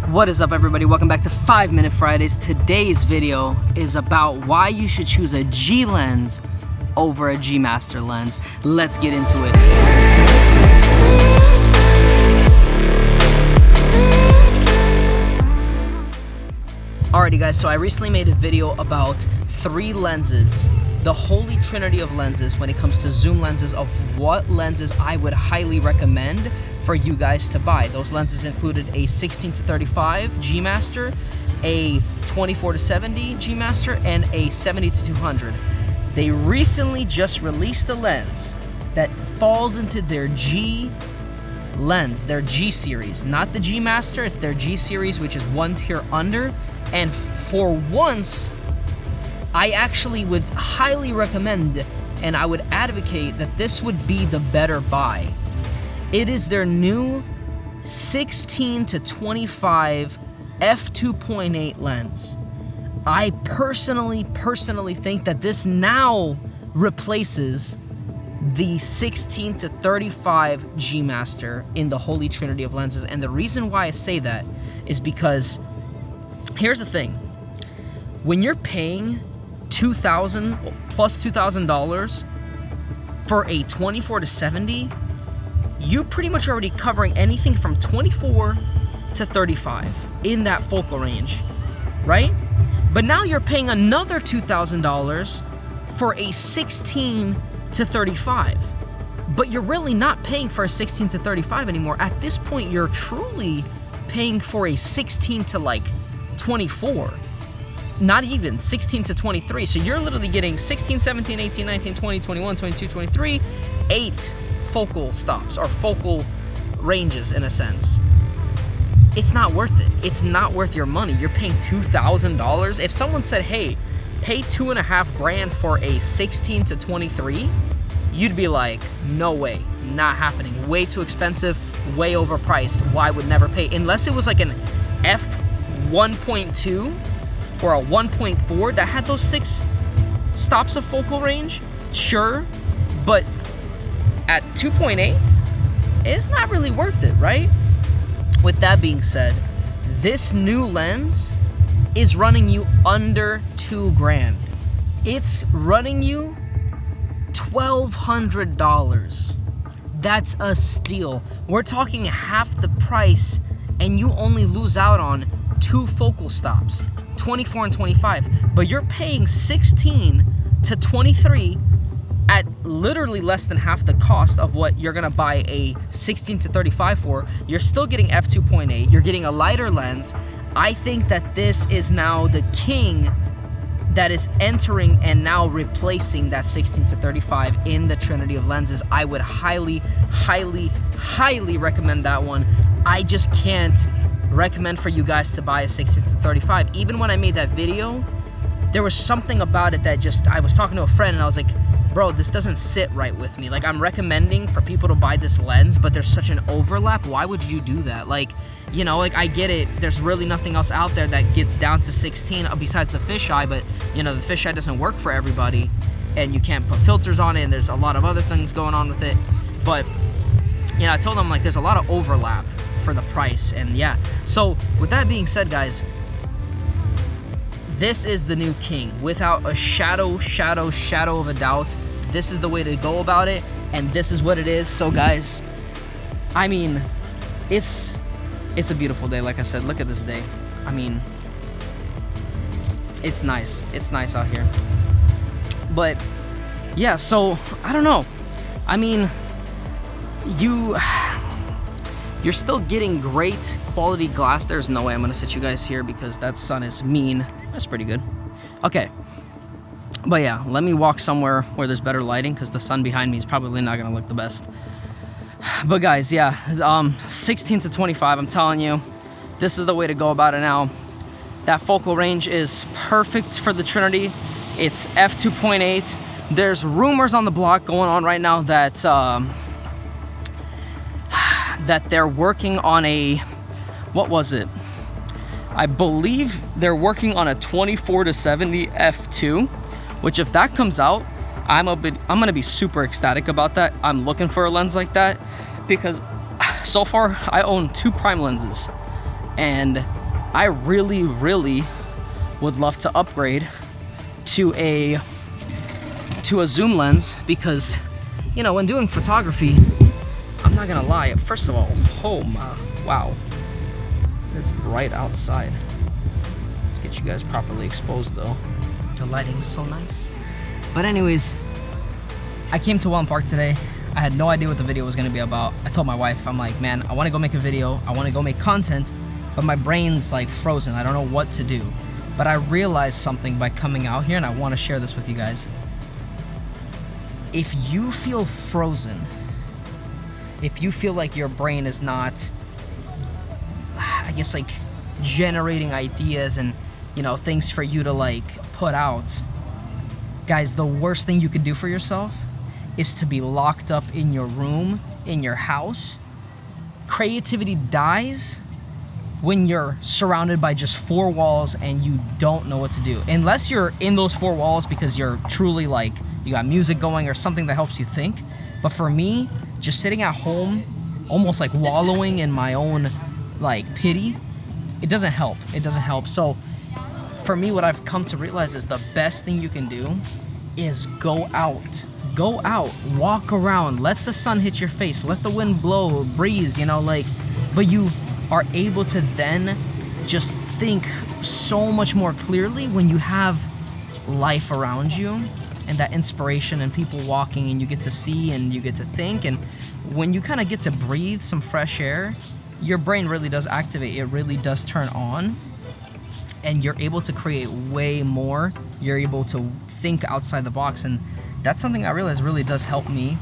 What is up, everybody? Welcome back to 5 Minute Fridays. Today's video is about why you should choose a G lens over a G Master lens. Let's get into it. Alrighty guys, so I recently made a video about 3 lenses, the holy trinity of lenses when it comes to zoom lenses, of what lenses I would highly recommend for you guys to buy. Those lenses included a 16-35 G Master, a 24-70 G Master, and a 70-200. They recently just released a lens that falls into their G lens, their G series, not the G Master, it's their G series, which is one tier under. And for once, I actually would highly recommend and I would advocate that this would be the better buy. It is their new 16-25 f2.8 lens. I personally think that this now replaces the 16-35 G Master in the holy trinity of lenses. And the reason why I say that is because here's the thing. When you're paying $2,000 plus $2,000 for a 24-70, you pretty much already covering anything from 24 to 35 in that focal range, right? But now you're paying another $2,000 for a 16-35. But you're really not paying for a 16-35 anymore. At this point, you're truly paying for a 16 to like 24. Not even 16 to 23. So you're literally getting 16, 17, 18, 19, 20, 21, 22, 23, 8 focal stops or focal ranges in a sense. It's not worth it. It's not worth your money. You're paying $2,000. If someone said, hey, pay $2,500 for a 16 to 23, you'd be like, no way, not happening. Way too expensive, way overpriced. Why would never pay? Unless it was like an f1.2 or a 1.4 that had those 6 stops of focal range, sure, but at 2.8s, it's not really worth it, right? With that being said, this new lens is running you under $2,000. It's running you $1,200. That's a steal. We're talking half the price, and you only lose out on 2 focal stops, 24 and 25. But you're paying 16 to 23 at literally less than half the cost of what you're gonna buy a 16 to 35 for. You're still getting f2.8. You're getting a lighter lens. I think that this is now the king that is entering and now replacing that 16 to 35 in the trinity of lenses. I would highly recommend that one. I just can't recommend for you guys to buy a 16 to 35. Even when I made that video, there was something about it that just, I was talking to a friend and I was like, bro, this doesn't sit right with me. Like, I'm recommending for people to buy this lens, but there's such an overlap. Why would you do that? Like, you know, like, I get it. There's really nothing else out there that gets down to 16 besides the fisheye, but, you know, the fisheye doesn't work for everybody, and you can't put filters on it, and there's a lot of other things going on with it. But, you know, I told them, like, there's a lot of overlap for the price, and yeah. So, with that being said, guys, this is the new king. Without a shadow of a doubt, this is the way to go about it, and this is what it is. So, guys, I mean, it's a beautiful day. Like I said, look at this day. I mean, it's nice. It's nice out here. But yeah, so I don't know. I mean, you're still getting great quality glass. There's no way I'm gonna sit you guys here because that sun is mean. That's pretty good. Okay. But yeah, let me walk somewhere where there's better lighting because the sun behind me is probably not gonna look the best. But guys, yeah, 16 to 25, I'm telling you, this is the way to go about it now. That focal range is perfect for the Trinity. It's f2.8. There's rumors on the block going on right now that that they're working on a, what was it? I believe they're working on a 24-70 f2, which if that comes out, I'm gonna be super ecstatic about that. I'm looking for a lens like that because so far I own 2 prime lenses, and I really would love to upgrade to a zoom lens, because, you know, when doing photography, I'm not gonna lie, first of all, oh my, wow, it's bright outside. Let's get you guys properly exposed though. The lighting's so nice. But anyways, I came to Wallen Park today. I had no idea what the video was gonna be about. I told my wife, I'm like, man, I wanna go make a video, I wanna go make content, but my brain's like frozen. I don't know what to do. But I realized something by coming out here, and I wanna share this with you guys. If you feel frozen, if you feel like your brain is not, I guess, like generating ideas and, you know, things for you to like put out, guys, the worst thing you could do for yourself is to be locked up in your room, in your house. Creativity dies when you're surrounded by just four walls and you don't know what to do. Unless you're in those four walls because you're truly like, you got music going or something that helps you think. But for me, just sitting at home, almost like wallowing in my own like pity, it doesn't help. It doesn't help. So for me, what I've come to realize is the best thing you can do is go out. Go out, walk around, let the sun hit your face, let the wind blow, breeze, you know, like, but you are able to then just think so much more clearly when you have life around you and that inspiration and people walking, and you get to see and you get to think. And when you kind of get to breathe some fresh air, your brain really does activate. It really does turn on, and you're able to create way more. You're able to think outside the box, and that's something I realize really does help me.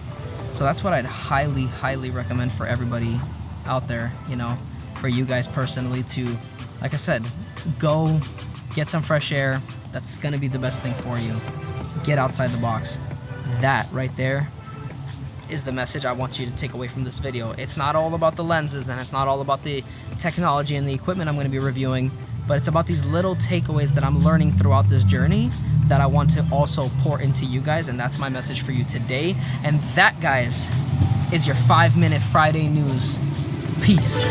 So that's what I'd highly recommend for everybody out there, you know, for you guys personally to, like I said, go get some fresh air. That's gonna be the best thing for you. Get outside the box. That right there is the message I want you to take away from this video. It's not all about the lenses, and it's not all about the technology and the equipment I'm gonna be reviewing, but it's about these little takeaways that I'm learning throughout this journey that I want to also pour into you guys, and that's my message for you today. And that, guys, is your 5-minute Friday news. Peace.